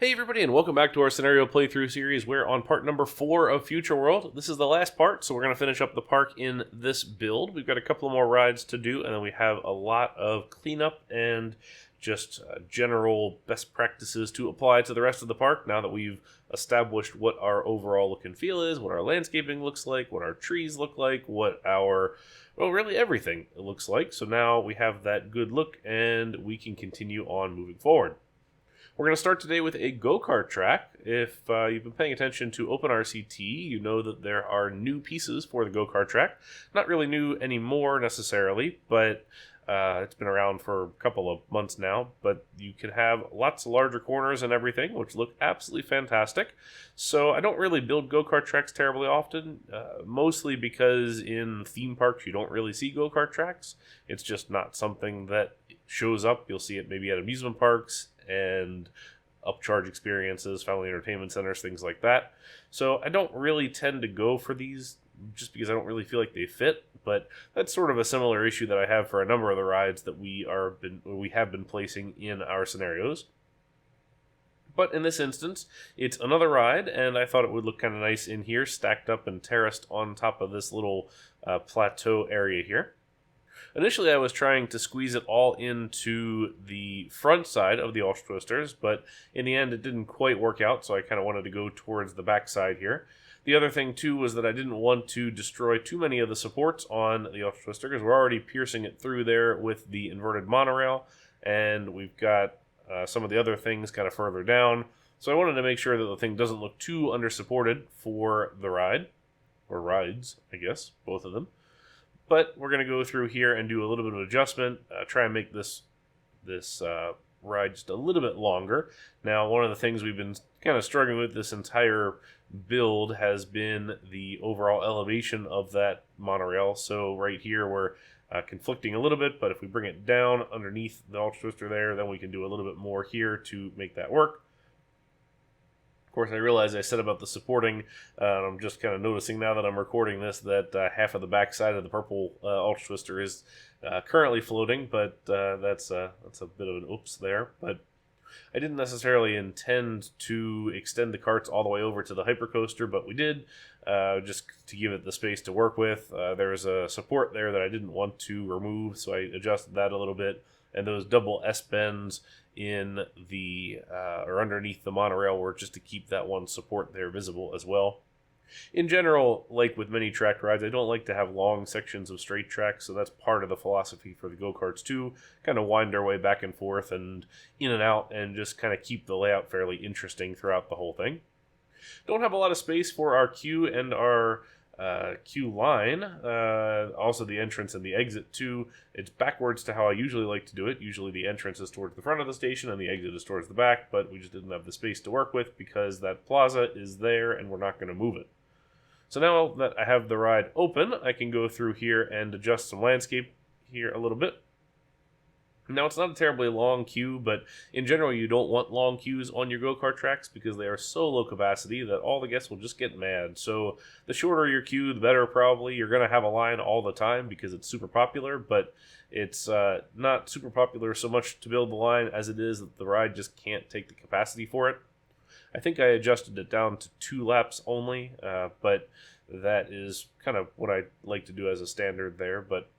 Hey everybody, and welcome back to our scenario playthrough series. We're on part number 4 of Future World. This is the last part, so we're going to finish up the park in this build. We've got a couple more rides to do, and then we have a lot of cleanup and just general best practices to apply to the rest of the park now that we've established what our overall look and feel is, what our landscaping looks like, what our trees look like, what our, well, really everything looks like. So now we have that good look, and we can continue on moving forward. We're going to start today with a go-kart track. If you've been paying attention to Open RCT, you know that there are new pieces for the go-kart track. Not really new anymore necessarily, but it's been around for a couple of months now. But you can have lots of larger corners and everything, which look absolutely fantastic. So I don't really build go-kart tracks terribly often, mostly because in theme parks you don't really see go-kart tracks. It's just not something that shows up. You'll see it maybe at amusement parks and upcharge experiences, family entertainment centers, things like that. So I don't really tend to go for these just because I don't really feel like they fit, but that's sort of a similar issue that I have for a number of the rides that we have been placing in our scenarios. But in this instance, it's another ride, and I thought it would look kind of nice in here, stacked up and terraced on top of this little plateau area here. Initially, I was trying to squeeze it all into the front side of the Ultra Twisters, but in the end, it didn't quite work out, so I kind of wanted to go towards the back side here. The other thing, too, was that I didn't want to destroy too many of the supports on the Ultra Twister, because we're already piercing it through there with the inverted monorail, and we've got some of the other things kind of further down. So I wanted to make sure that the thing doesn't look too under-supported for the ride, or rides, I guess, both of them. But we're going to go through here and do a little bit of adjustment, try and make this ride just a little bit longer. Now, one of the things we've been kind of struggling with this entire build has been the overall elevation of that monorail. So right here we're conflicting a little bit, but if we bring it down underneath the Ultra Twister there, then we can do a little bit more here to make that work. Of course, I realize I said about the supporting, I'm just kind of noticing now that I'm recording this that half of the back side of the purple Ultra Twister is currently floating, but that's a bit of an oops there. But I didn't necessarily intend to extend the carts all the way over to the hypercoaster, but we did, just to give it the space to work with. There's a support there that I didn't want to remove, so I adjusted that a little bit. And those double S-bends in the or underneath the monorail were just to keep that one support there visible as well. In general, like with many track rides, I don't like to have long sections of straight track, so that's part of the philosophy for the go-karts too. Kind of wind our way back and forth and in and out and just kind of keep the layout fairly interesting throughout the whole thing. Don't have a lot of space for our queue and our queue line, also the entrance and the exit too. It's backwards to how I usually like to do it. Usually the entrance is towards the front of the station and the exit is towards the back, but we just didn't have the space to work with because that plaza is there and we're not going to move it. So now that I have the ride open, I can go through here and adjust some landscape here a little bit. Now, it's not a terribly long queue, but in general, you don't want long queues on your go-kart tracks because they are so low capacity that all the guests will just get mad. So the shorter your queue, the better probably. You're going to have a line all the time because it's super popular, but it's not super popular so much to build the line as it is that the ride just can't take the capacity for it. I think I adjusted it down to 2 laps only, but that is kind of what I like to do as a standard there, but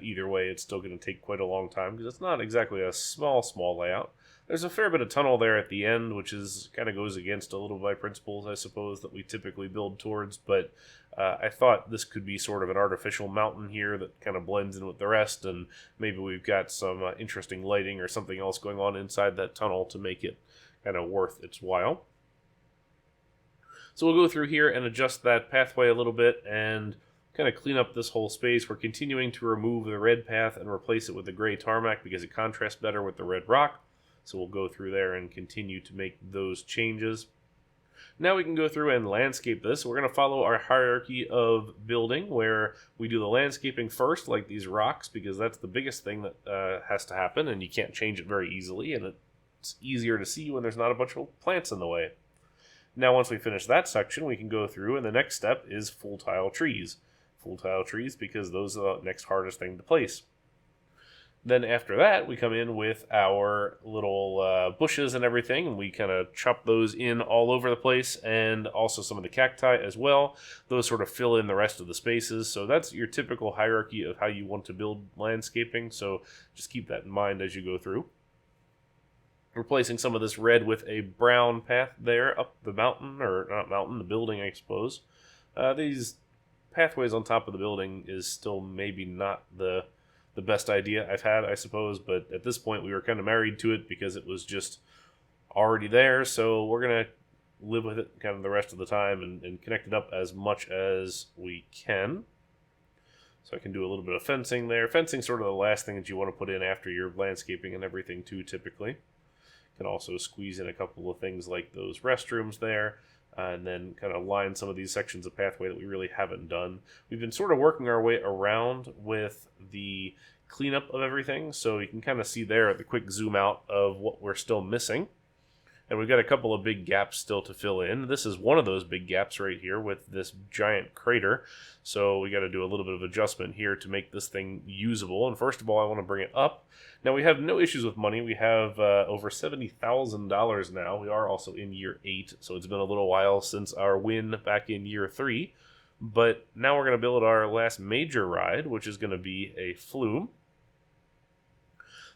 either way, it's still going to take quite a long time because it's not exactly a small layout. There's a fair bit of tunnel there at the end, which is kind of goes against a little of my principles, I suppose, that we typically build towards. But I thought this could be sort of an artificial mountain here that kind of blends in with the rest, and maybe we've got some interesting lighting or something else going on inside that tunnel to make it kind of worth its while. So we'll go through here and adjust that pathway a little bit and kind of clean up this whole space. We're continuing to remove the red path and replace it with the gray tarmac because it contrasts better with the red rock. So we'll go through there and continue to make those changes. Now we can go through and landscape this. We're going to follow our hierarchy of building where we do the landscaping first, like these rocks, because that's the biggest thing that has to happen, and you can't change it very easily, and it's easier to see when there's not a bunch of plants in the way. Now once we finish that section, we can go through, and the next step is full tile trees. Full tile trees because those are the next hardest thing to place. Then after that, we come in with our little bushes and everything, and we kind of chop those in all over the place, and also some of the cacti as well. Those sort of fill in the rest of the spaces. So that's your typical hierarchy of how you want to build landscaping. So just keep that in mind as you go through. Replacing some of this red with a brown path there up the mountain, or not mountain, the building, I suppose. These pathways on top of the building is still maybe not the best idea I've had, I suppose, but at this point we were kind of married to it because it was just already there, so we're going to live with it kind of the rest of the time and connect it up as much as we can. So I can do a little bit of fencing there. Fencing sort of the last thing that you want to put in after your landscaping and everything too, typically. Can also squeeze in a couple of things like those restrooms there, and then kind of line some of these sections of pathway that we really haven't done. We've been sort of working our way around with the cleanup of everything, so you can kind of see there the quick zoom out of what we're still missing. And we've got a couple of big gaps still to fill in. This is one of those big gaps right here with this giant crater. So we got to do a little bit of adjustment here to make this thing usable. And first of all, I want to bring it up. Now, we have no issues with money. We have over $70,000 now. We are also in year 8, so it's been a little while since our win back in year 3. But now we're going to build our last major ride, which is going to be a Flume.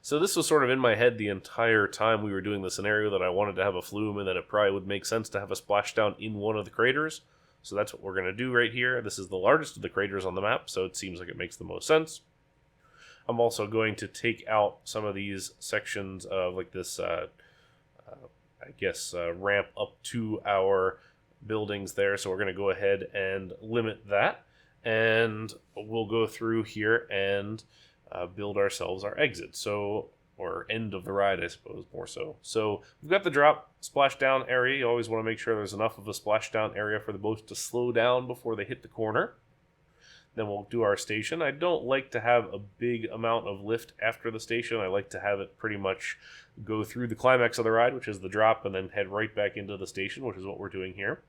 So this was sort of in my head the entire time we were doing the scenario, that I wanted to have a Flume and that it probably would make sense to have a splashdown in one of the craters. So that's what we're going to do right here. This is the largest of the craters on the map, so it seems like it makes the most sense. I'm also going to take out some of these sections of like this, ramp up to our buildings there. So we're going to go ahead and limit that. And we'll go through here and build ourselves our exit. So, or end of the ride, I suppose, more so. So we've got the drop splashdown area. You always want to make sure there's enough of a splashdown area for the boats to slow down before they hit the corner. Then we'll do our station. I don't like to have a big amount of lift after the station. I like to have it pretty much go through the climax of the ride, which is the drop, and then head right back into the station, which is what we're doing here.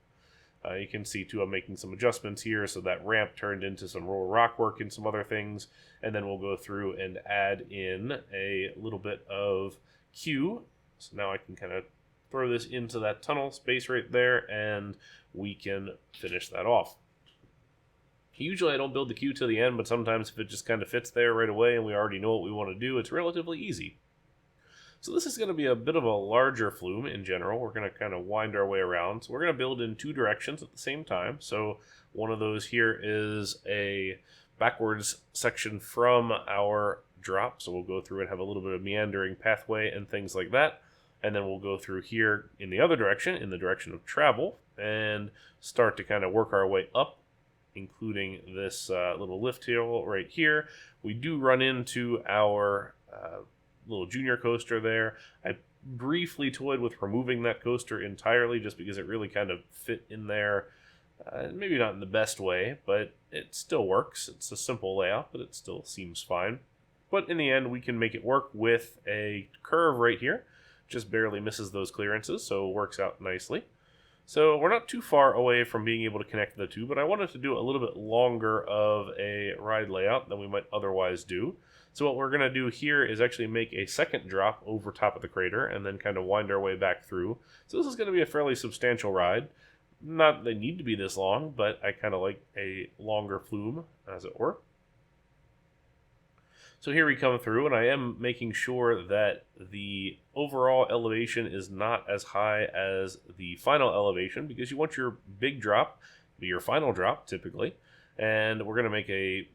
You can see, too, I'm making some adjustments here, so that ramp turned into some roll rock work and some other things. And then we'll go through and add in a little bit of queue. So now I can kind of throw this into that tunnel space right there, and we can finish that off. Usually I don't build the queue to the end, but sometimes if it just kind of fits there right away and we already know what we want to do, it's relatively easy. So this is going to be a bit of a larger Flume in general. We're going to kind of wind our way around. So we're going to build in 2 directions at the same time. So one of those here is a backwards section from our drop. So we'll go through and have a little bit of meandering pathway and things like that. And then we'll go through here in the other direction, in the direction of travel, and start to kind of work our way up, including this little lift hill right here. We do run into our little junior coaster there. I briefly toyed with removing that coaster entirely just because it really kind of fit in there. Maybe not in the best way, but it still works. It's a simple layout, but it still seems fine. But in the end, we can make it work with a curve right here. Just barely misses those clearances, so it works out nicely. So we're not too far away from being able to connect the two, but I wanted to do a little bit longer of a ride layout than we might otherwise do. So what we're going to do here is actually make a second drop over top of the crater and then kind of wind our way back through. So this is going to be a fairly substantial ride. Not that they need to be this long, but I kind of like a longer Flume, as it were. So here we come through, and I am making sure that the overall elevation is not as high as the final elevation, because you want your big drop to be your final drop, typically. And we're going to make a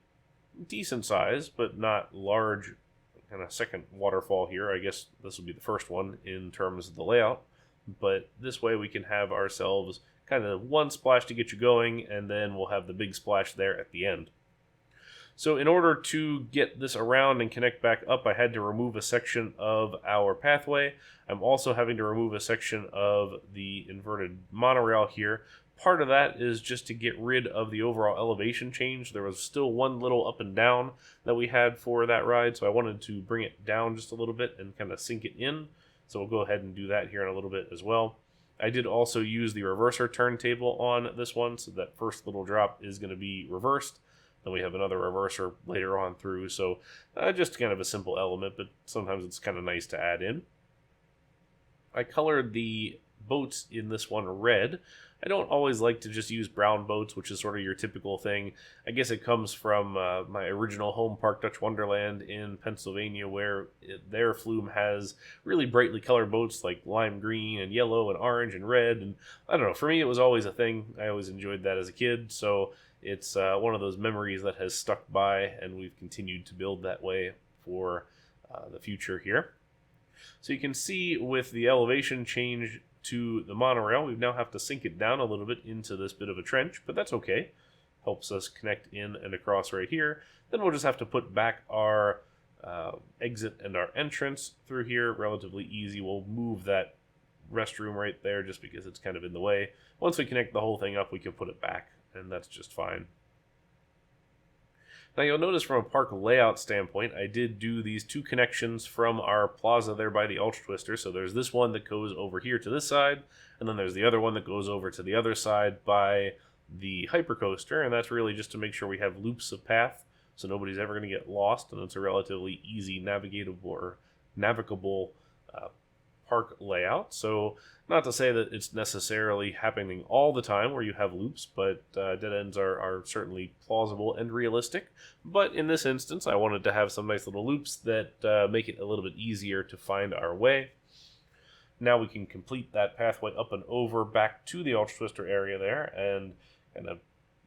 decent size, but not large, kind of second waterfall here. I guess this will be the first one in terms of the layout. But this way we can have ourselves kind of one splash to get you going, and then we'll have the big splash there at the end. So in order to get this around and connect back up, I had to remove a section of our pathway. I'm also having to remove a section of the inverted monorail here. Part of that is just to get rid of the overall elevation change. There was still one little up and down that we had for that ride, so I wanted to bring it down just a little bit and kind of sink it in. So we'll go ahead and do that here in a little bit as well. I did also use the reverser turntable on this one, so that first little drop is going to be reversed. Then we have another reverser later on through. So just kind of a simple element, but sometimes it's kind of nice to add in. I colored the boats in this one red. I don't always like to just use brown boats, which is sort of your typical thing. I guess it comes from my original home park, Dutch Wonderland in Pennsylvania, where their Flume has really brightly colored boats like lime green and yellow and orange and red. And I don't know, for me it was always a thing. I always enjoyed that as a kid. So it's one of those memories that has stuck by, and we've continued to build that way for the future here. So you can see with the elevation change to the monorail, we now have to sink it down a little bit into this bit of a trench, but that's okay. Helps us connect in and across right here. Then we'll just have to put back our exit and our entrance through here. Relatively easy. We'll move that restroom right there just because it's kind of in the way. Once we connect the whole thing up, we can put it back, and that's just fine. Now you'll notice from a park layout standpoint, I did do these two connections from our plaza there by the Ultra Twister. So there's this one that goes over here to this side, and then there's the other one that goes over to the other side by the Hypercoaster, and that's really just to make sure we have loops of path so nobody's ever going to get lost, and it's a relatively easy navigable park layout. So not to say that it's necessarily happening all the time where you have loops, but dead ends are certainly plausible and realistic. But in this instance, I wanted to have some nice little loops that make it a little bit easier to find our way. Now we can complete that pathway up and over back to the Ultra Twister area there and kind of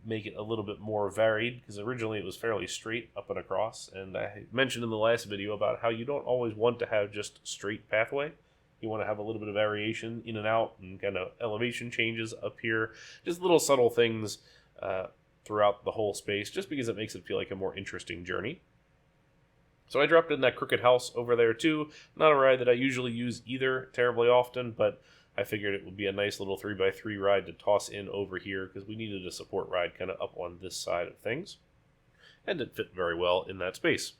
make it a little bit more varied, because originally it was fairly straight up and across. And I mentioned in the last video about how you don't always want to have just straight pathway. You want to have a little bit of variation in and out and kind of elevation changes up here. Just little subtle things throughout the whole space, just because it makes it feel like a more interesting journey. So I dropped in that Crooked House over there too. Not a ride that I usually use either terribly often, but I figured it would be a nice little 3x3 ride to toss in over here because we needed a support ride kind of up on this side of things. And it fit very well in that space.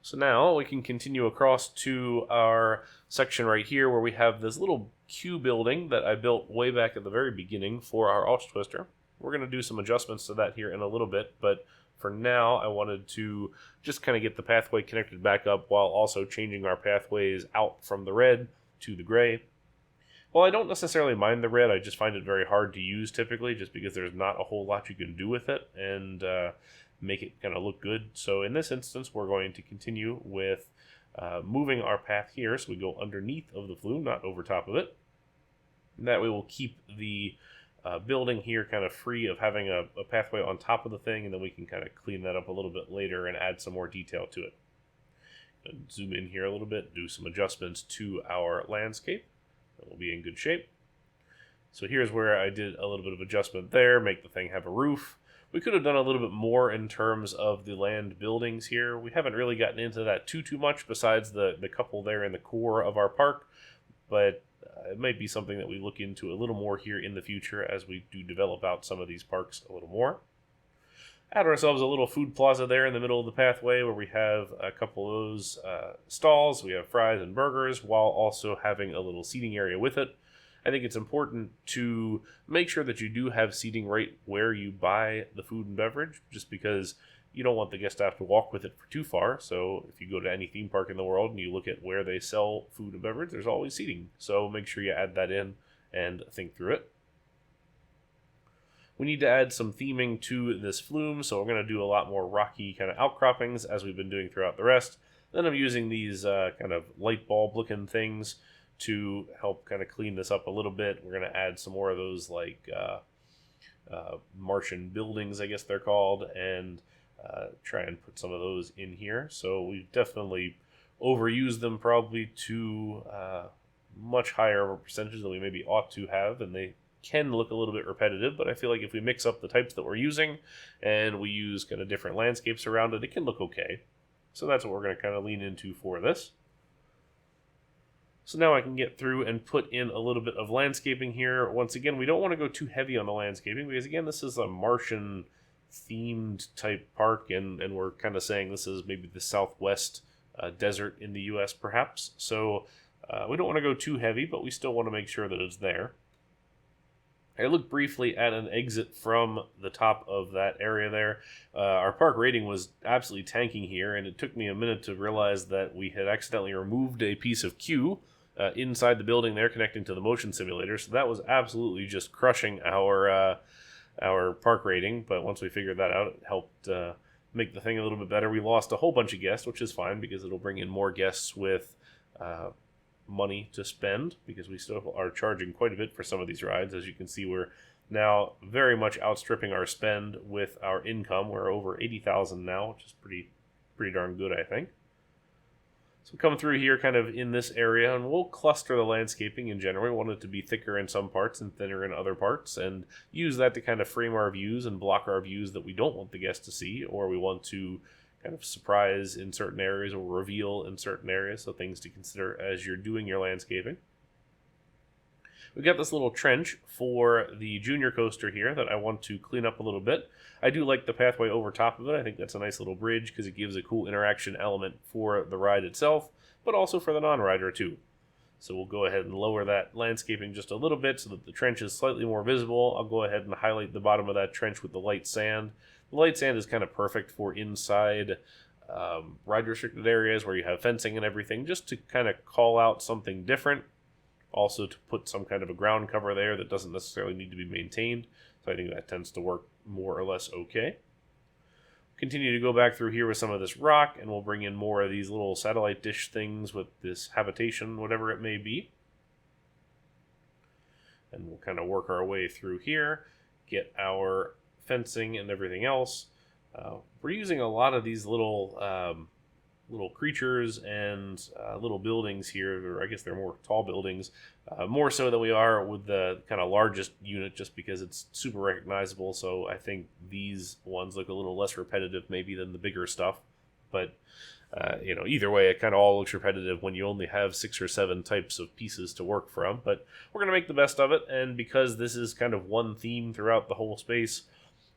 So now we can continue across to our section right here where we have this little queue building that I built way back at the very beginning for our Ultra Twister. We're going to do some adjustments to that here in a little bit, but for now I wanted to just kind of get the pathway connected back up while also changing our pathways out from the red to the gray. Well, I don't necessarily mind the red, I just find it very hard to use typically just because there's not a whole lot you can do with it and make it kind of look good. So in this instance, we're going to continue with moving our path here so we go underneath of the Flume, not over top of it. And that way we'll keep the building here kind of free of having a pathway on top of the thing, and then we can kind of clean that up a little bit later and add some more detail to it. And zoom in here a little bit, do some adjustments to our landscape. That will be in good shape. So here's where I did a little bit of adjustment there, make the thing have a roof. We could have done a little bit more in terms of the land buildings here. We haven't really gotten into that too much besides the couple there in the core of our park, but it might be something that we look into a little more here in the future as we do develop out some of these parks a little more. Add ourselves a little food plaza there in the middle of the pathway where we have a couple of those stalls. We have fries and burgers while also having a little seating area with it. I think it's important to make sure that you do have seating right where you buy the food and beverage, just because you don't want the guest to have to walk with it for too far. So if you go to any theme park in the world and you look at where they sell food and beverage, there's always seating. So make sure you add that in and think through it. We need to add some theming to this Flume, so we're going to do a lot more rocky kind of outcroppings as we've been doing throughout the rest. Then I'm using these kind of light bulb looking things to help kind of clean this up a little bit. We're going to add some more of those like Martian buildings, I guess they're called, and try and put some of those in here. So we've definitely overused them probably to much higher of a percentage than we maybe ought to have, and they can look a little bit repetitive, but I feel like if we mix up the types that we're using and we use kind of different landscapes around it, it can look okay. So that's what we're going to kind of lean into for this. So now I can get through and put in a little bit of landscaping here. Once again, we don't want to go too heavy on the landscaping because, again, this is a Martian themed type park, and we're kind of saying this is maybe the southwest desert in the US perhaps. So we don't want to go too heavy, but we still want to make sure that it's there. I looked briefly at an exit from the top of that area there. Our park rating was absolutely tanking here, and it took me a minute to realize that we had accidentally removed a piece of queue inside the building there connecting to the motion simulator. So that was absolutely just crushing our park rating. But once we figured that out, it helped make the thing a little bit better. We lost a whole bunch of guests, which is fine because it'll bring in more guests with money to spend, because we still are charging quite a bit for some of these rides. As you can see, we're now very much outstripping our spend with our income. We're over 80,000 now, which is pretty darn good, I think. So come through here kind of in this area, and we'll cluster the landscaping in general. We want it to be thicker in some parts and thinner in other parts, and use that to kind of frame our views and block our views that we don't want the guests to see, or we want to kind of surprise in certain areas or reveal in certain areas. So things to consider as you're doing your landscaping. We've got this little trench for the junior coaster here that I want to clean up a little bit. I do like the pathway over top of it. I think that's a nice little bridge because it gives a cool interaction element for the ride itself, but also for the non-rider too. So we'll go ahead and lower that landscaping just a little bit so that the trench is slightly more visible. I'll go ahead and highlight the bottom of that trench with the light sand. The light sand is kind of perfect for inside ride restricted areas where you have fencing and everything, just to kind of call out something different. Also to put some kind of a ground cover there that doesn't necessarily need to be maintained. So I think that tends to work more or less okay. Continue to go back through here with some of this rock, and we'll bring in more of these little satellite dish things with this habitation, whatever it may be. And we'll kind of work our way through here, get our fencing and everything else. We're using a lot of these little creatures and little buildings here, or I guess they're more tall buildings, more so than we are with the kind of largest unit, just because it's super recognizable. So I think these ones look a little less repetitive maybe than the bigger stuff. But either way, it kind of all looks repetitive when you only have 6 or 7 types of pieces to work from. But we're going to make the best of it, and because this is kind of one theme throughout the whole space,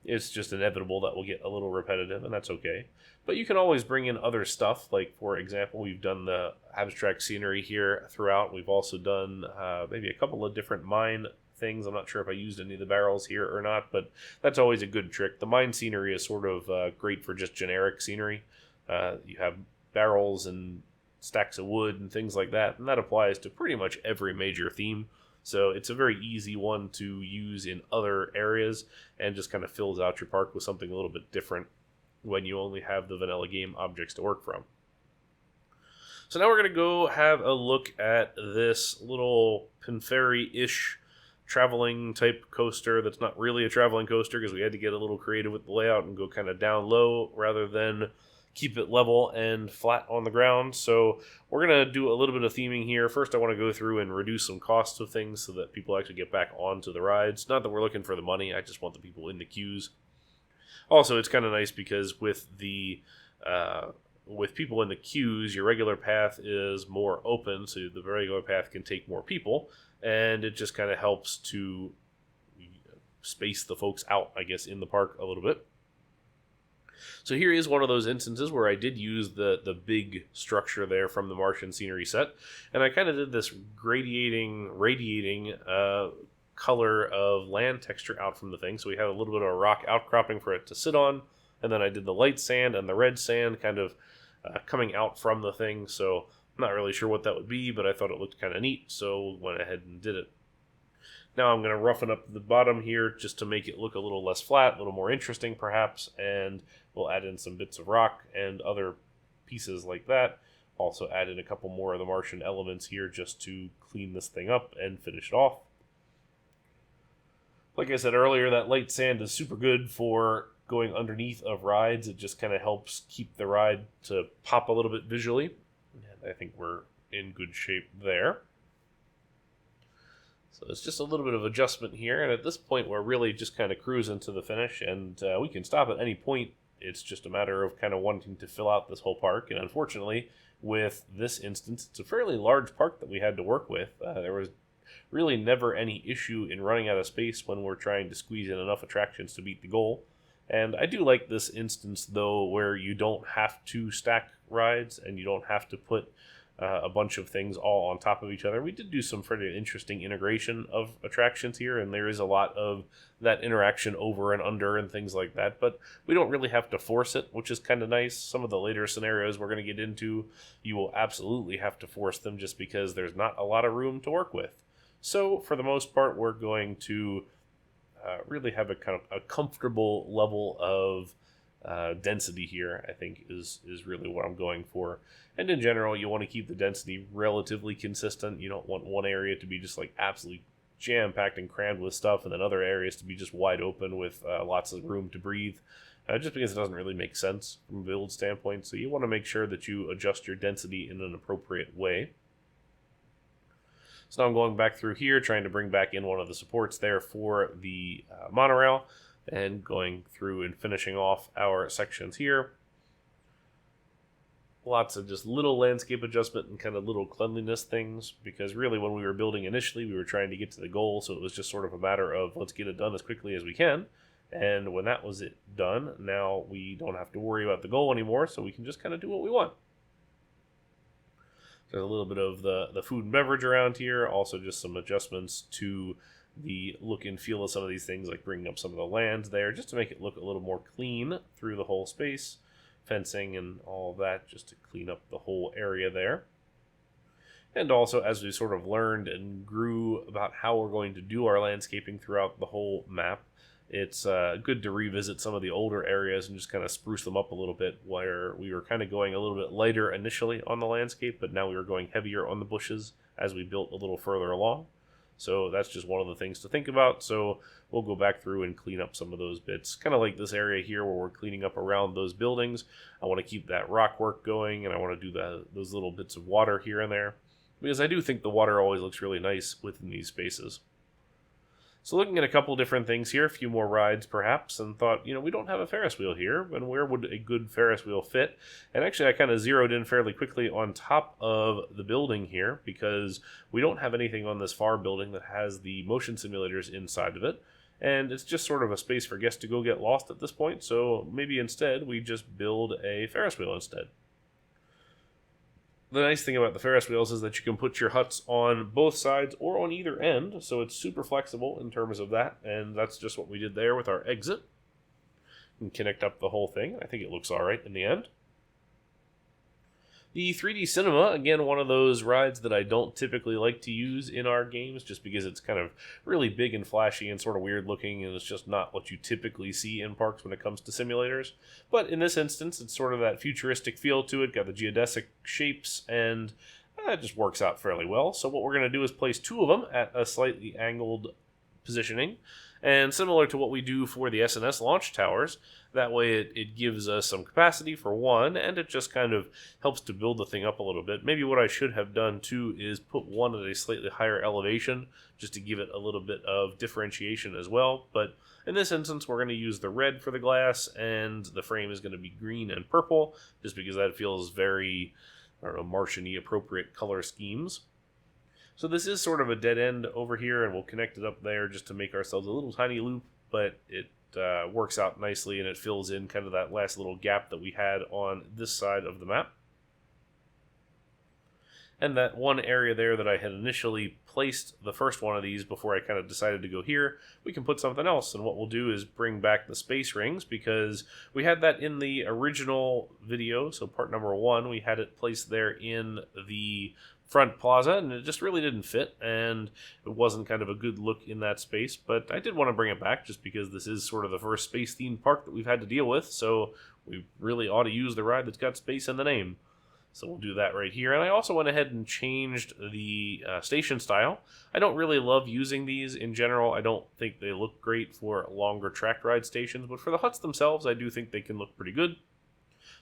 it's just inevitable that we'll get a little repetitive, and that's okay. But you can always bring in other stuff. Like, for example, we've done the abstract scenery here throughout. We've also done maybe a couple of different mine things. I'm not sure if I used any of the barrels here or not, but that's always a good trick. The mine scenery is sort of great for just generic scenery. You have barrels and stacks of wood and things like that, and that applies to pretty much every major theme. So it's a very easy one to use in other areas, and just kind of fills out your park with something a little bit different when you only have the vanilla game objects to work from. So now we're going to go have a look at this little Pinferry-ish traveling type coaster that's not really a traveling coaster, because we had to get a little creative with the layout and go kind of down low rather than keep it level and flat on the ground. So we're going to do a little bit of theming here. First, I want to go through and reduce some costs of things so that people actually get back onto the rides. Not that we're looking for the money, I just want the people in the queues. Also, it's kind of nice because with people in the queues, your regular path is more open, so the regular path can take more people, and it just kind of helps to space the folks out, I guess, in the park a little bit. So here is one of those instances where I did use the big structure there from the Martian scenery set, and I kind of did this radiating color of land texture out from the thing. So we had a little bit of a rock outcropping for it to sit on, and then I did the light sand and the red sand kind of coming out from the thing. So I'm not really sure what that would be, but I thought it looked kind of neat, so went ahead and did it. Now I'm going to roughen up the bottom here just to make it look a little less flat, a little more interesting perhaps, and we'll add in some bits of rock and other pieces like that. Also add in a couple more of the Martian elements here just to clean this thing up and finish it off. Like I said earlier, that light sand is super good for going underneath of rides. It just kind of helps keep the ride to pop a little bit visually. And I think we're in good shape there. So it's just a little bit of adjustment here, and at this point we're really just kind of cruising to the finish, and we can stop at any point. It's just a matter of kind of wanting to fill out this whole park, and unfortunately with this instance it's a fairly large park that we had to work with. There was really never any issue in running out of space when we're trying to squeeze in enough attractions to beat the goal. And I do like this instance though, where you don't have to stack rides and you don't have to put a bunch of things all on top of each other. We did do some pretty interesting integration of attractions here, and there is a lot of that interaction over and under and things like that, but we don't really have to force it, which is kind of nice. Some of the later scenarios we're going to get into, you will absolutely have to force them just because there's not a lot of room to work with. So for the most part, we're going to really have a kind of a comfortable level of density here, I think is really what I'm going for. And in general, you want to keep the density relatively consistent. You don't want one area to be just like absolutely jam-packed and crammed with stuff, and then other areas to be just wide open with lots of room to breathe, just because it doesn't really make sense from a build standpoint. So you want to make sure that you adjust your density in an appropriate way. So now I'm going back through here, trying to bring back in one of the supports there for the monorail, and going through and finishing off our sections here. Lots of just little landscape adjustment and kind of little cleanliness things, because really when we were building initially, we were trying to get to the goal, so it was just sort of a matter of let's get it done as quickly as we can. And when that was done, now we don't have to worry about the goal anymore, so we can just kind of do what we want. There's a little bit of the food and beverage around here, also just some adjustments to the look and feel of some of these things, like bringing up some of the lands there just to make it look a little more clean through the whole space, fencing and all of that just to clean up the whole area there. And also, as we sort of learned and grew about how we're going to do our landscaping throughout the whole map, it's good to revisit some of the older areas and just kind of spruce them up a little bit, where we were kind of going a little bit lighter initially on the landscape, but now we were going heavier on the bushes as we built a little further along. So that's just one of the things to think about. So we'll go back through and clean up some of those bits. Kind of like this area here where we're cleaning up around those buildings. I want to keep that rock work going, and I want to do those little bits of water here and there, because I do think the water always looks really nice within these spaces. So looking at a couple different things here, a few more rides perhaps, and thought, we don't have a Ferris wheel here, and where would a good Ferris wheel fit? And actually I kind of zeroed in fairly quickly on top of the building here, because we don't have anything on this far building that has the motion simulators inside of it, and it's just sort of a space for guests to go get lost at this point, so maybe instead we just build a Ferris wheel instead. The nice thing about the Ferris wheels is that you can put your huts on both sides or on either end, so it's super flexible in terms of that, and that's just what we did there with our exit. You can connect up the whole thing. I think it looks alright in the end. The 3D Cinema, again, one of those rides that I don't typically like to use in our games, just because it's kind of really big and flashy and sort of weird looking, and it's just not what you typically see in parks when it comes to simulators. But in this instance, it's sort of that futuristic feel to it, got the geodesic shapes, and it just works out fairly well. So what we're going to do is place two of them at a slightly angled positioning, and similar to what we do for the S&S launch towers, that way it gives us some capacity for one, and it just kind of helps to build the thing up a little bit. Maybe what I should have done too is put one at a slightly higher elevation, just to give it a little bit of differentiation as well. But in this instance, we're going to use the red for the glass, and the frame is going to be green and purple, just because that feels very, Martian-y appropriate color schemes. So this is sort of a dead end over here, and we'll connect it up there just to make ourselves a little tiny loop, but it works out nicely, and it fills in kind of that last little gap that we had on this side of the map. And that one area there that I had initially placed the first one of these before I kind of decided to go here, we can put something else. And what we'll do is bring back the space rings, because we had that in the original video. So part number 1, we had it placed there in the front plaza, and it just really didn't fit, and it wasn't kind of a good look in that space. But I did want to bring it back just because this is sort of the first space themed park that we've had to deal with, so we really ought to use the ride that's got space in the name. So we'll do that right here. And I also went ahead and changed the station style. I don't really love using these in general. I don't think they look great for longer track ride stations, but for the huts themselves, I do think they can look pretty good.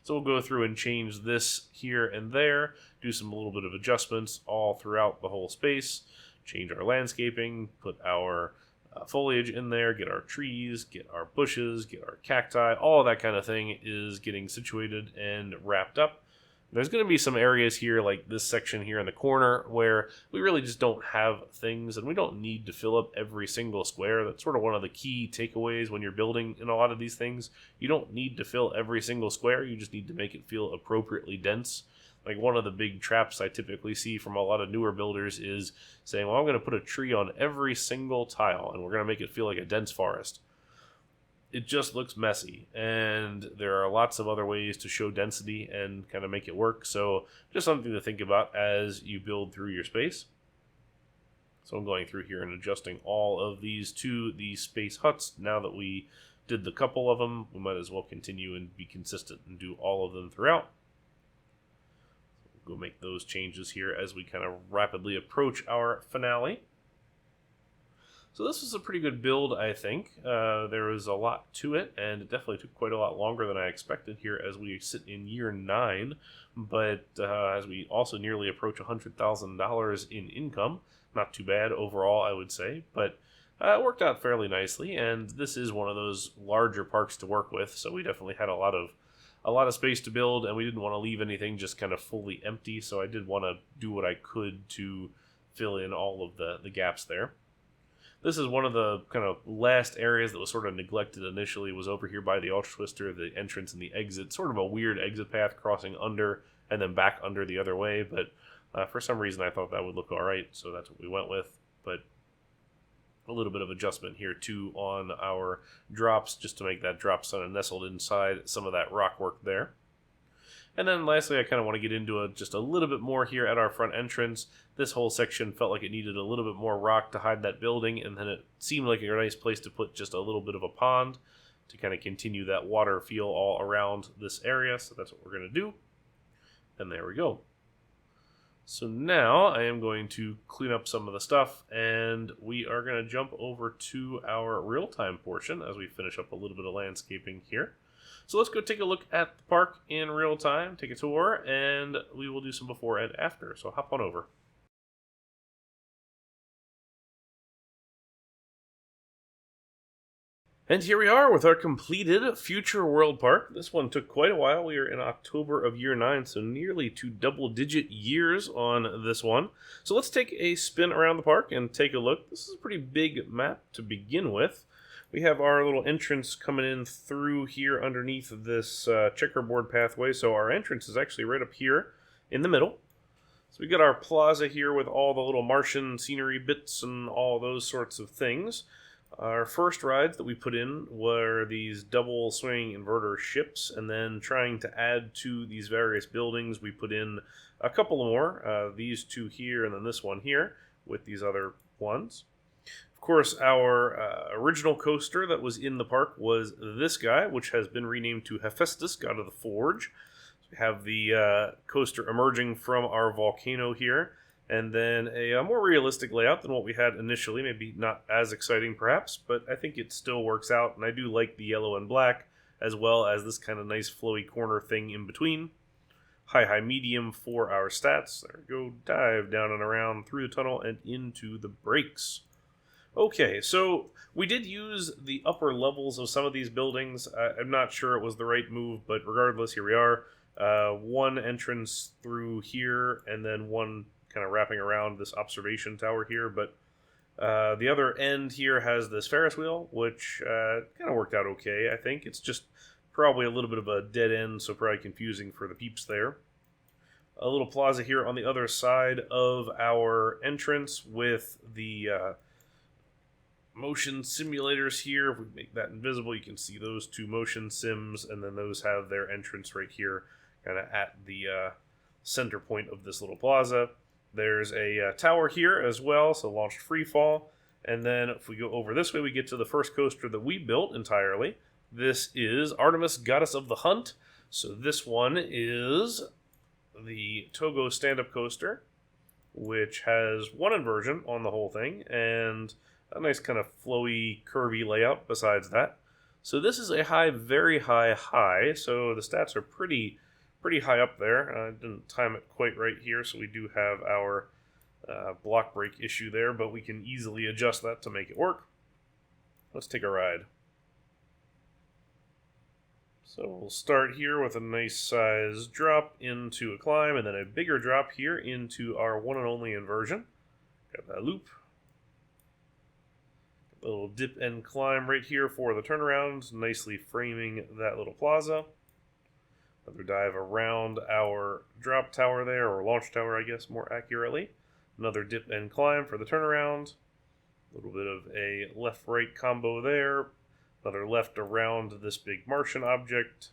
So we'll go through and change this here and there, do some little bit of adjustments all throughout the whole space, change our landscaping, put our foliage in there, get our trees, get our bushes, get our cacti, all that kind of thing is getting situated and wrapped up. There's going to be some areas here, like this section here in the corner, where we really just don't have things, and we don't need to fill up every single square. That's sort of one of the key takeaways when you're building in a lot of these things. You don't need to fill every single square, you just need to make it feel appropriately dense. Like one of the big traps I typically see from a lot of newer builders is saying, well, I'm going to put a tree on every single tile and we're going to make it feel like a dense forest. It just looks messy, and there are lots of other ways to show density and kind of make it work. So just something to think about as you build through your space. So I'm going through here and adjusting all of these to the space huts. Now that we did the couple of them, we might as well continue and be consistent and do all of them throughout. We'll go make those changes here as we kind of rapidly approach our finale. So this was a pretty good build, I think. There was a lot to it, and it definitely took quite a lot longer than I expected here as we sit in year 9. But as we also nearly approach $100,000 in income, not too bad overall, I would say. But it worked out fairly nicely, and this is one of those larger parks to work with. So we definitely had a lot of space to build, and we didn't want to leave anything just kind of fully empty. So I did want to do what I could to fill in all of the gaps there. This is one of the kind of last areas that was sort of neglected initially, was over here by the Ultra Twister, the entrance and the exit. Sort of a weird exit path crossing under and then back under the other way. But for some reason I thought that would look all right, so that's what we went with. But a little bit of adjustment here too on our drops, just to make that drop kind of nestled inside some of that rock work there. And then lastly, I kind of want to get into just a little bit more here at our front entrance. This whole section felt like it needed a little bit more rock to hide that building, and then it seemed like a nice place to put just a little bit of a pond to kind of continue that water feel all around this area. So that's what we're going to do. And there we go. So now I am going to clean up some of the stuff, and we are going to jump over to our real-time portion as we finish up a little bit of landscaping here. So let's go take a look at the park in real time, take a tour, and we will do some before and after. So hop on over. And here we are with our completed Future World Park. This one took quite a while. We are in October of year 9, so nearly 2 double-digit years on this one. So let's take a spin around the park and take a look. This is a pretty big map to begin with. We have our little entrance coming in through here underneath this checkerboard pathway. So our entrance is actually right up here in the middle. So we got our plaza here with all the little Martian scenery bits and all those sorts of things. Our first rides that we put in were these double swinging inverter ships, and then trying to add to these various buildings, we put in a couple more, these two here and then this one here with these other ones. Of course, our original coaster that was in the park was this guy, which has been renamed to Hephaestus, God of the Forge. So we have the coaster emerging from our volcano here, and then a more realistic layout than what we had initially. Maybe not as exciting, perhaps, but I think it still works out, and I do like the yellow and black, as well as this kind of nice flowy corner thing in between. High, high, medium for our stats. There we go. Dive down and around through the tunnel and into the brakes. Okay, so we did use the upper levels of some of these buildings. I'm not sure it was the right move, but regardless, here we are. One entrance through here, and then one kind of wrapping around this observation tower here. But the other end here has this Ferris wheel, which kind of worked out okay, I think. It's just probably a little bit of a dead end, so probably confusing for the peeps there. A little plaza here on the other side of our entrance with the motion simulators here. If we make that invisible, you can see those two motion sims, and then those have their entrance right here, kind of at the center point of this little plaza. There's a tower here as well, so launched free fall. And then if we go over this way, we get to the first coaster that we built entirely. This is Artemis, Goddess of the Hunt. So this one is the Togo stand-up coaster, which has one inversion on the whole thing, and a nice kind of flowy, curvy layout besides that. So this is a high, very high high, so the stats are pretty high up there. I didn't time it quite right here, so we do have our block break issue there, but we can easily adjust that to make it work. Let's take a ride. So we'll start here with a nice size drop into a climb, and then a bigger drop here into our one and only inversion. Got that loop. A little dip and climb right here for the turnarounds, nicely framing that little plaza. Another dive around our drop tower there, or launch tower, I guess, more accurately. Another dip and climb for the turnaround. A little bit of a left-right combo there. Another left around this big Martian object.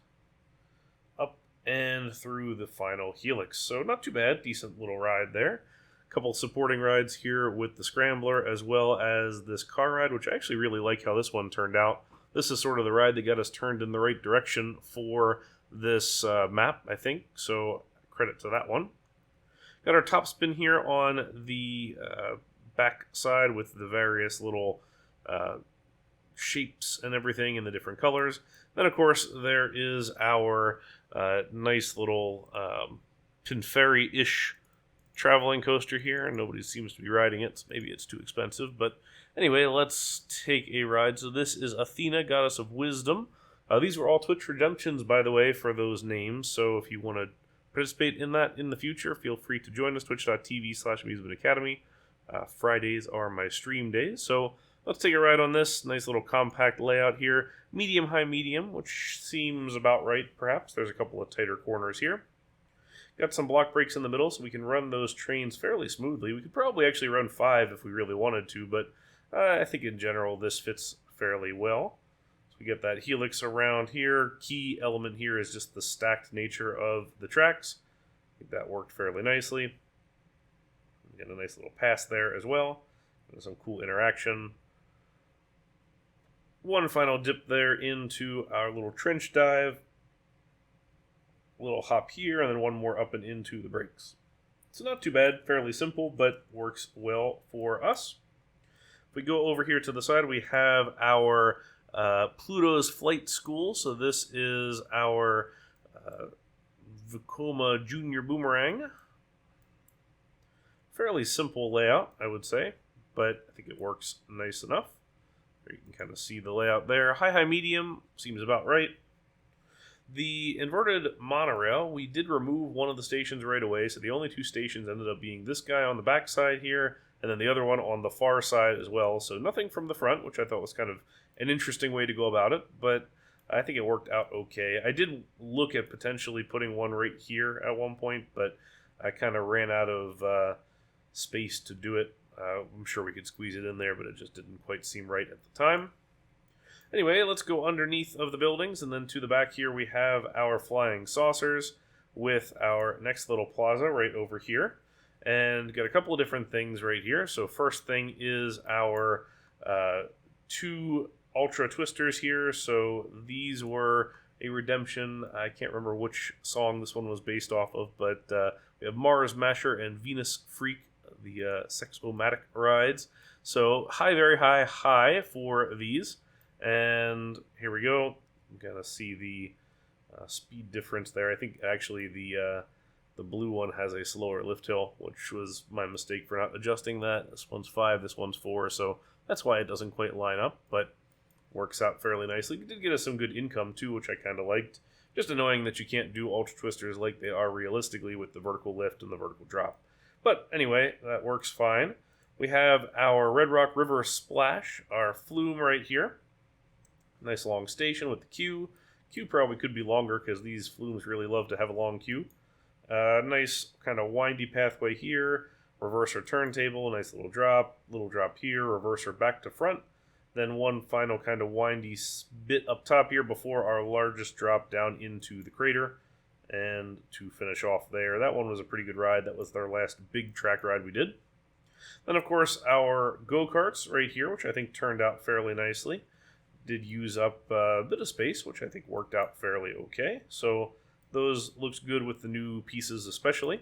Up and through the final helix. So not too bad. Decent little ride there. A couple supporting rides here with the Scrambler, as well as this car ride, which I actually really like how this one turned out. This is sort of the ride that got us turned in the right direction for this map, I think. So credit to that one. Got our top spin here on the back side with the various little shapes and everything in the different colors. Then, of course, there is our nice little Pinferry-ish traveling coaster here. Nobody seems to be riding it, so maybe it's too expensive. But anyway, let's take a ride. So this is Athena, Goddess of Wisdom. These were all Twitch redemptions, by the way, for those names. So if you want to participate in that in the future, feel free to join us, twitch.tv/AmusementAcademy. Fridays are my stream days. So let's take a ride on this. Nice little compact layout here. Medium, high, medium, which seems about right, perhaps. There's a couple of tighter corners here. Got some block brakes in the middle, so we can run those trains fairly smoothly. We could probably actually run 5 if we really wanted to, but I think in general this fits fairly well. We get that helix around here. Key element here is just the stacked nature of the tracks. I think that worked fairly nicely. We get a nice little pass there as well. And some cool interaction. One final dip there into our little trench dive. A little hop here, and then one more up and into the brakes. So not too bad, fairly simple, but works well for us. If we go over here to the side, we have our Pluto's Flight School. So this is our Vekoma Junior Boomerang. Fairly simple layout, I would say, but I think it works nice enough. You can kind of see the layout there. High, high, medium seems about right. The inverted monorail, we did remove one of the stations right away, so the only 2 stations ended up being this guy on the back side here, and then the other one on the far side as well. So nothing from the front, which I thought was kind of an interesting way to go about it, but I think it worked out okay. I did look at potentially putting one right here at one point, but I kind of ran out of space to do it. I'm sure we could squeeze it in there, but it just didn't quite seem right at the time. Anyway, let's go underneath of the buildings, and then to the back here we have our flying saucers with our next little plaza right over here. And got a couple of different things right here. So first thing is our 2 Ultra Twisters here. So these were a redemption. I can't remember which song this one was based off of, but we have Mars Masher and Venus Freak, the Sexpomatic rides. So high, very high, high for these. And here we go. I'm gonna see the speed difference there. I think actually the blue one has a slower lift hill, which was my mistake for not adjusting that. This one's 5, this one's 4, so that's why it doesn't quite line up, but works out fairly nicely. It did get us some good income too, which I kind of liked. Just annoying that you can't do Ultra Twisters like they are realistically with the vertical lift and the vertical drop. But anyway, that works fine. We have our Red Rock River Splash, our Flume right here. Nice long station with the queue. Queue probably could be longer because these Flumes really love to have a long queue. Nice kind of windy pathway here. Reverser turntable, nice little drop here, reverser back to front. Then one final kind of windy bit up top here before our largest drop down into the crater. And to finish off there, that one was a pretty good ride. That was our last big track ride we did. Then, of course, our go-karts right here, which I think turned out fairly nicely. Did use up a bit of space, which I think worked out fairly okay. So those looks good with the new pieces especially.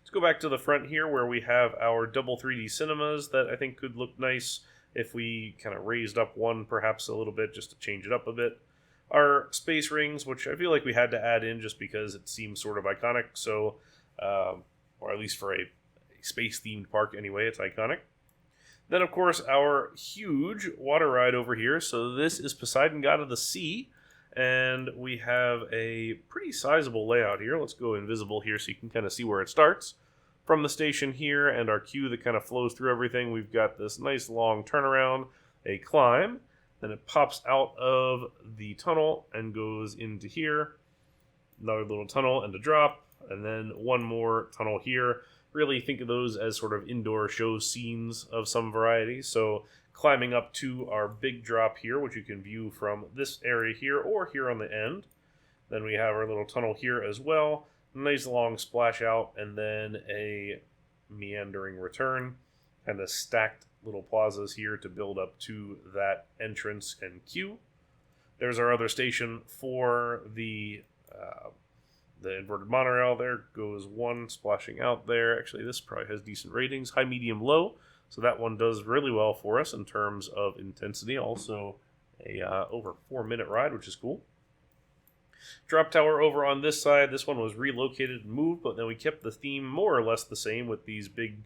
Let's go back to the front here where we have our double 3D cinemas that I think could look nice if we kind of raised up one perhaps a little bit just to change it up a bit. Our space rings, which I feel like we had to add in just because it seems sort of iconic. So, or at least for a space-themed park anyway, it's iconic. Then, of course, our huge water ride over here. So this is Poseidon, God of the Sea. And we have a pretty sizable layout here. Let's go invisible here so you can kind of see where it starts. From the station here and our queue that kind of flows through everything, we've got this nice long turnaround, a climb. Then it pops out of the tunnel and goes into here. another little tunnel and a drop, and then one more tunnel here. Really think of those as sort of indoor show scenes of some variety. So climbing up to our big drop here, which you can view from this area here or here on the end. Then we have our little tunnel here as well. Nice long splash out, and then a meandering return. Kind of stacked little plazas here to build up to that entrance and queue. There's our other station for the inverted monorail. There goes one splashing out there. Actually, this probably has decent ratings, high, medium, low. So that one does really well for us in terms of intensity. Also a over 4-minute ride, which is cool. Drop tower over on this side. This one was relocated and moved, but then we kept the theme more or less the same with these big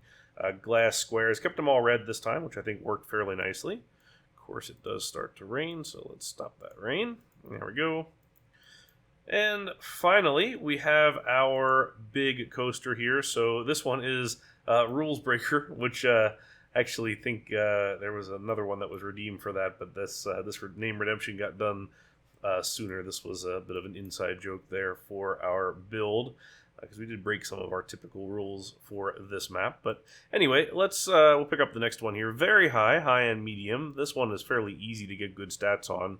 glass squares. Kept them all red this time, which I think worked fairly nicely. Of course, it does start to rain, so let's stop that rain. There we go. And finally, we have our big coaster here. So this one is Rules Breaker, which actually think there was another one that was redeemed for that, but this name redemption got done sooner. This was a bit of an inside joke there for our build, because we did break some of our typical rules for this map. But anyway, we'll pick up the next one here. Very high and medium. This one is fairly easy to get good stats on.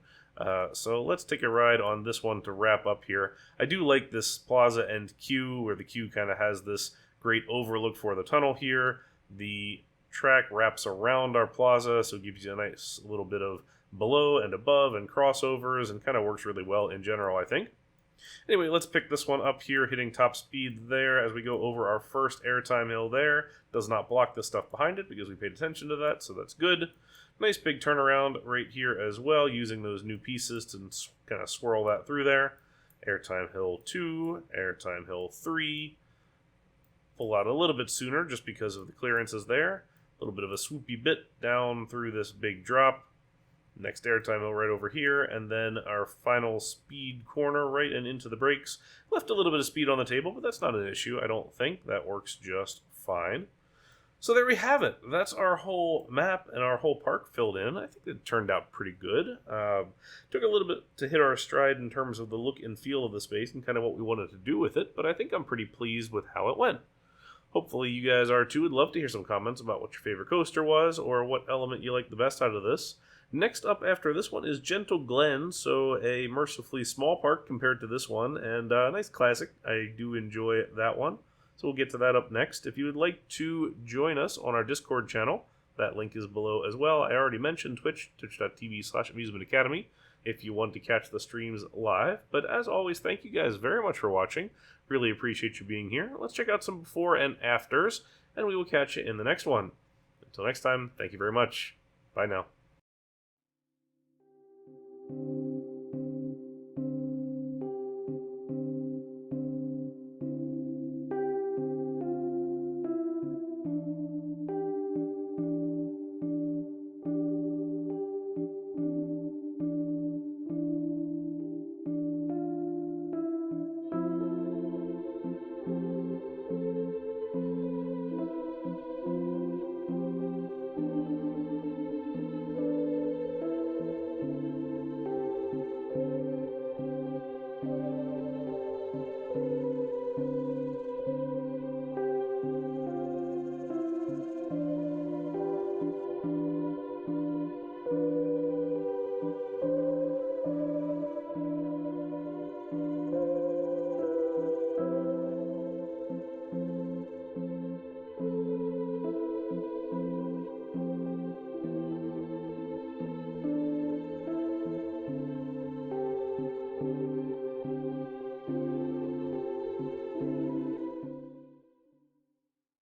So let's take a ride on this one to wrap up here. I do like this plaza and queue, where the queue kind of has this great overlook for the tunnel here. The track wraps around our plaza, so it gives you a nice little bit of below and above and crossovers, and kind of works really well in general, I think. Anyway, let's pick this one up here, hitting top speed there as we go over our first airtime hill there. Does not block the stuff behind it because we paid attention to that, so that's good. Nice big turnaround right here as well, using those new pieces to kind of swirl that through there. Airtime hill 2, airtime hill 3. Pull out a little bit sooner just because of the clearances there. A little bit of a swoopy bit down through this big drop. Next airtime hill right over here, and then our final speed corner right and into the brakes. Left a little bit of speed on the table, but that's not an issue, I don't think. That works just fine. So there we have it. That's our whole map and our whole park filled in. I think it turned out pretty good. Took a little bit to hit our stride in terms of the look and feel of the space and kind of what we wanted to do with it, but I think I'm pretty pleased with how it went. Hopefully you guys are too. I'd love to hear some comments about what your favorite coaster was or what element you liked the best out of this. Next up after this one is Gentle Glen, so a mercifully small park compared to this one, and a nice classic. I do enjoy that one, so we'll get to that up next. If you would like to join us on our Discord channel, that link is below as well. I already mentioned Twitch, twitch.tv/Amusement Academy, if you want to catch the streams live. But as always, thank you guys very much for watching. Really appreciate you being here. Let's check out some before and afters, and we will catch you in the next one. Until next time, thank you very much. Bye now.